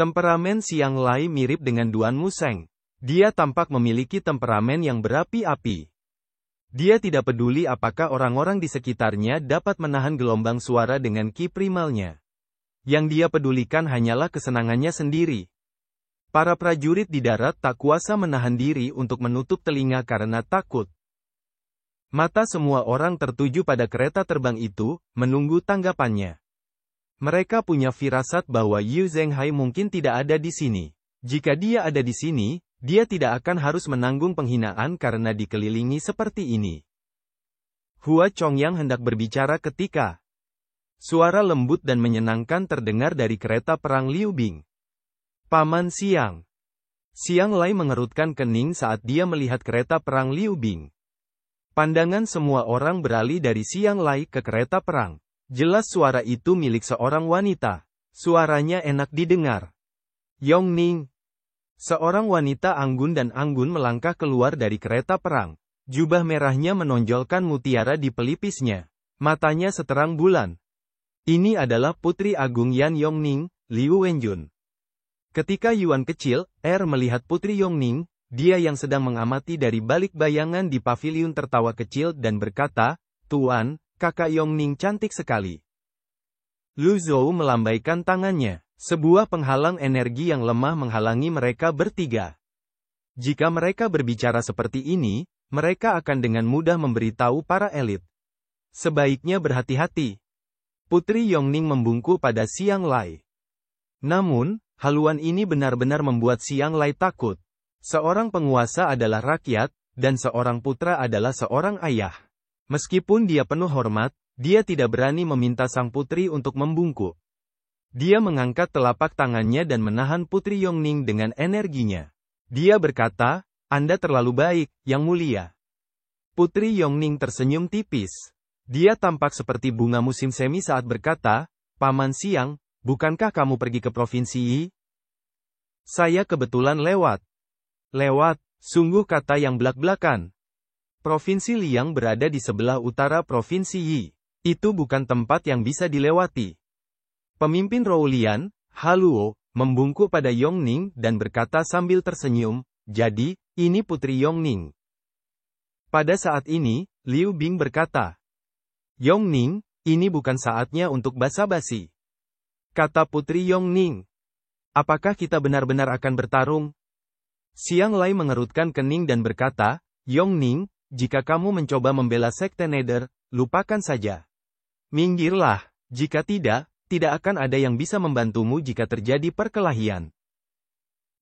Temperamen Xiang Lai mirip dengan Duan Museng. Dia tampak memiliki temperamen yang berapi-api. Dia tidak peduli apakah orang-orang di sekitarnya dapat menahan gelombang suara dengan ki primalnya. Yang dia pedulikan hanyalah kesenangannya sendiri. Para prajurit di darat tak kuasa menahan diri untuk menutup telinga karena takut. Mata semua orang tertuju pada kereta terbang itu, menunggu tanggapannya. Mereka punya firasat bahwa Yu Zhenghai mungkin tidak ada di sini. Jika dia ada di sini, dia tidak akan harus menanggung penghinaan karena dikelilingi seperti ini. Hua Chongyang hendak berbicara ketika suara lembut dan menyenangkan terdengar dari kereta perang Liu Bing. Paman Xiang. Xiang Lai mengerutkan kening saat dia melihat kereta perang Liu Bing. Pandangan semua orang beralih dari Xiang Lai ke kereta perang. Jelas suara itu milik seorang wanita. Suaranya enak didengar. Yongning. Seorang wanita anggun dan anggun melangkah keluar dari kereta perang. Jubah merahnya menonjolkan mutiara di pelipisnya. Matanya seterang bulan. Ini adalah Putri Agung Yan Yongning, Liu Wenjun. Ketika Yuan kecil, melihat Putri Yongning, dia yang sedang mengamati dari balik bayangan di paviliun tertawa kecil dan berkata, "Tuan, kakak Yongning cantik sekali." Lu Zhou melambaikan tangannya. Sebuah penghalang energi yang lemah menghalangi mereka bertiga. Jika mereka berbicara seperti ini, mereka akan dengan mudah memberitahu para elit. Sebaiknya berhati-hati. Putri Yongning membungkuk pada Xiang Lai. Namun, haluan ini benar-benar membuat Xiang Lai takut. Seorang penguasa adalah rakyat, dan seorang putra adalah seorang ayah. Meskipun dia penuh hormat, dia tidak berani meminta sang putri untuk membungkuk. Dia mengangkat telapak tangannya dan menahan Putri Yongning dengan energinya. Dia berkata, "Anda terlalu baik, Yang Mulia." Putri Yongning tersenyum tipis. Dia tampak seperti bunga musim semi saat berkata, "Paman Xiang, bukankah kamu pergi ke provinsi Yi?" "Saya kebetulan lewat." "Lewat, sungguh kata yang belak-belakan. Provinsi Liang berada di sebelah utara provinsi Yi. Itu bukan tempat yang bisa dilewati." Pemimpin Roulian, Haluo, membungkuk pada Yongning dan berkata sambil tersenyum, "Jadi, ini Putri Yongning." Pada saat ini, Liu Bing berkata, "Yongning, ini bukan saatnya untuk basa-basi." Kata Putri Yongning, "Apakah kita benar-benar akan bertarung?" Xiang Lai mengerutkan kening dan berkata, "Yongning, jika kamu mencoba membela Sekte Nether, lupakan saja. Minggirlah, jika tidak akan ada yang bisa membantumu jika terjadi perkelahian."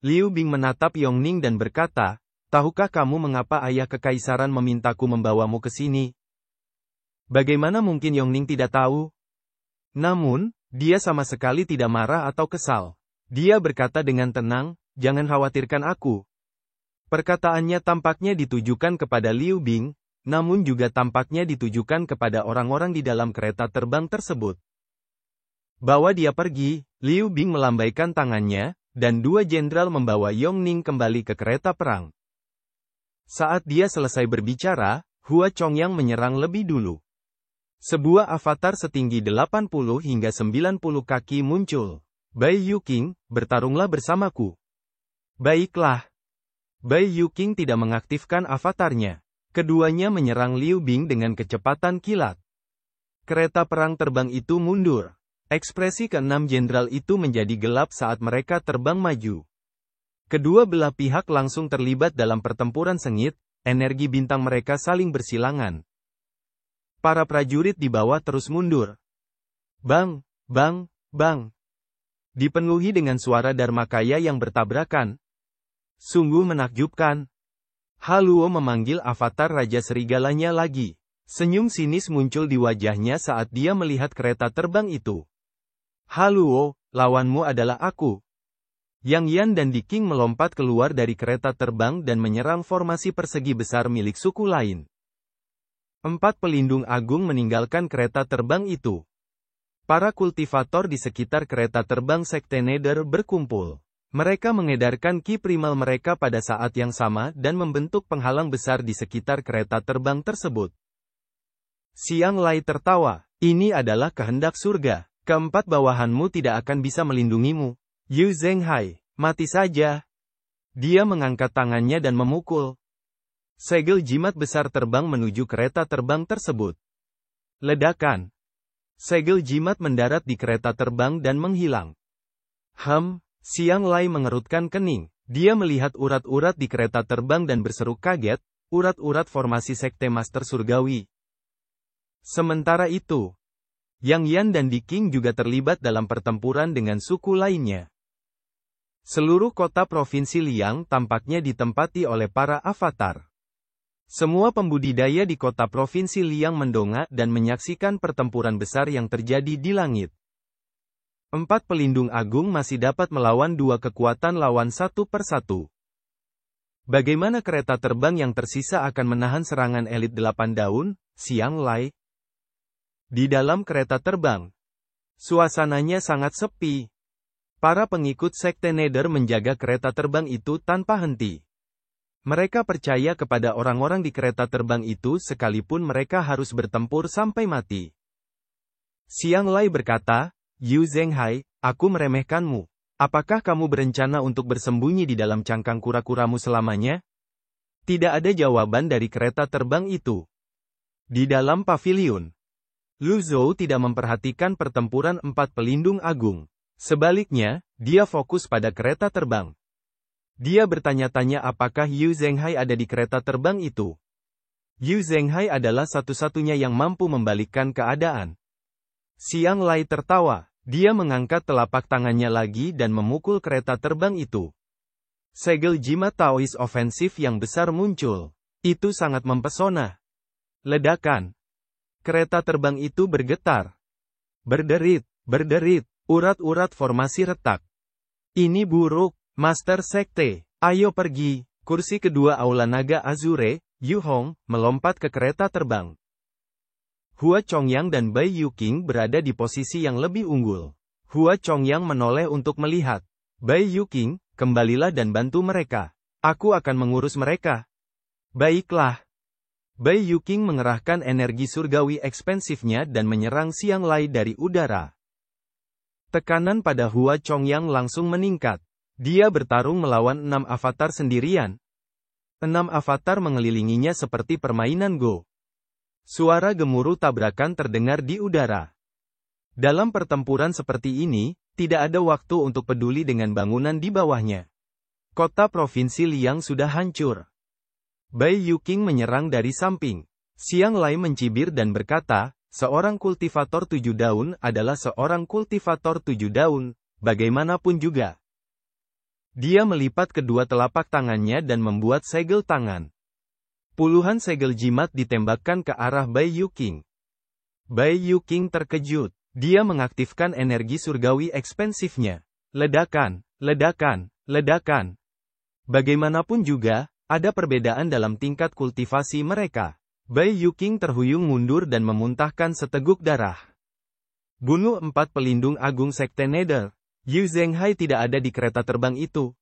Liu Bing menatap Yongning dan berkata, "Tahukah kamu mengapa ayah kekaisaran memintaku membawamu ke sini?" Bagaimana mungkin Yongning tidak tahu? Namun, dia sama sekali tidak marah atau kesal. Dia berkata dengan tenang, "Jangan khawatirkan aku." Perkataannya tampaknya ditujukan kepada Liu Bing, namun juga tampaknya ditujukan kepada orang-orang di dalam kereta terbang tersebut. Bawa dia pergi. Liu Bing melambaikan tangannya, dan dua jenderal membawa Yongning kembali ke kereta perang. Saat dia selesai berbicara, Hua Chongyang menyerang lebih dulu. Sebuah avatar setinggi 80 hingga 90 kaki muncul. "Bai Yuqing, bertarunglah bersamaku." "Baiklah." Bai Yuqing tidak mengaktifkan avatarnya. Keduanya menyerang Liu Bing dengan kecepatan kilat. Kereta perang terbang itu mundur. Ekspresi keenam jenderal itu menjadi gelap saat mereka terbang maju. Kedua belah pihak langsung terlibat dalam pertempuran sengit, energi bintang mereka saling bersilangan. Para prajurit di bawah terus mundur. Bang, bang, bang. Dipenuhi dengan suara dharmakaya yang bertabrakan. Sungguh menakjubkan. Haluo memanggil avatar Raja Serigalanya lagi. Senyum sinis muncul di wajahnya saat dia melihat kereta terbang itu. "Haluo, lawanmu adalah aku." Yang Yan dan Di King melompat keluar dari kereta terbang dan menyerang formasi persegi besar milik suku lain. 4 pelindung agung meninggalkan kereta terbang itu. Para kultivator di sekitar kereta terbang Sekte Nether berkumpul. Mereka mengedarkan ki primal mereka pada saat yang sama dan membentuk penghalang besar di sekitar kereta terbang tersebut. Xiang Lai tertawa. "Ini adalah kehendak surga. Keempat bawahanmu tidak akan bisa melindungimu." Yu Zhenghai, mati saja. Dia mengangkat tangannya dan memukul. Segel jimat besar terbang menuju kereta terbang tersebut. Ledakan. Segel jimat mendarat di kereta terbang dan menghilang. Xiang Lai mengerutkan kening. Dia melihat urat-urat di kereta terbang dan berseru kaget, urat-urat formasi Sekte Master Surgawi. Sementara itu, Yang Yan dan Di Qing juga terlibat dalam pertempuran dengan suku lainnya. Seluruh kota Provinsi Liang tampaknya ditempati oleh para avatar. Semua pembudidaya di kota Provinsi Liang mendongak dan menyaksikan pertempuran besar yang terjadi di langit. 4 pelindung agung masih dapat melawan 2 kekuatan lawan satu persatu. Bagaimana kereta terbang yang tersisa akan menahan serangan elit 8 daun, Xiang Lai? Di dalam kereta terbang, suasananya sangat sepi. Para pengikut Sekte Nether menjaga kereta terbang itu tanpa henti. Mereka percaya kepada orang-orang di kereta terbang itu sekalipun mereka harus bertempur sampai mati. Xiang Lai berkata, Yu Zhenghai, aku meremehkanmu. Apakah kamu berencana untuk bersembunyi di dalam cangkang kura-kuramu selamanya? Tidak ada jawaban dari kereta terbang itu. Di dalam pavilion, Lu Zhou tidak memperhatikan pertempuran 4 pelindung agung. Sebaliknya, dia fokus pada kereta terbang. Dia bertanya-tanya apakah Yu Zhenghai ada di kereta terbang itu. Yu Zhenghai adalah satu-satunya yang mampu membalikkan keadaan. Xiang Lai tertawa. Dia mengangkat telapak tangannya lagi dan memukul kereta terbang itu. Segel jimat Taois ofensif yang besar muncul. Itu sangat mempesona. Ledakan. Kereta terbang itu bergetar. Berderit, urat-urat formasi retak. Ini buruk, Master Sekte. Ayo pergi. Kursi kedua Aula Naga Azure, Yu Hong, melompat ke kereta terbang. Hua Chongyang dan Bai Yuqing berada di posisi yang lebih unggul. Hua Chongyang menoleh untuk melihat. Bai Yuqing, kembalilah dan bantu mereka. Aku akan mengurus mereka. Baiklah. Bai Yuqing mengerahkan energi surgawi ekspensifnya dan menyerang Xiang Lai dari udara. Tekanan pada Hua Chongyang langsung meningkat. Dia bertarung melawan 6 avatar sendirian. 6 avatar mengelilinginya seperti permainan Go. Suara gemuruh tabrakan terdengar di udara. Dalam pertempuran seperti ini, tidak ada waktu untuk peduli dengan bangunan di bawahnya. Kota Provinsi Liang sudah hancur. Bai Yuqing menyerang dari samping. Xiang Lai mencibir dan berkata, seorang kultivator 7 daun adalah seorang kultivator 7 daun, bagaimanapun juga. Dia melipat kedua telapak tangannya dan membuat segel tangan. Puluhan segel jimat ditembakkan ke arah Bai Yuqing. Bai Yuqing terkejut. Dia mengaktifkan energi surgawi ekspensifnya. Ledakan. Bagaimanapun juga, ada perbedaan dalam tingkat kultivasi mereka. Bai Yuqing terhuyung mundur dan memuntahkan seteguk darah. Bunuh 4 pelindung agung Sekte Nether. Yu Zhenghai tidak ada di kereta terbang itu.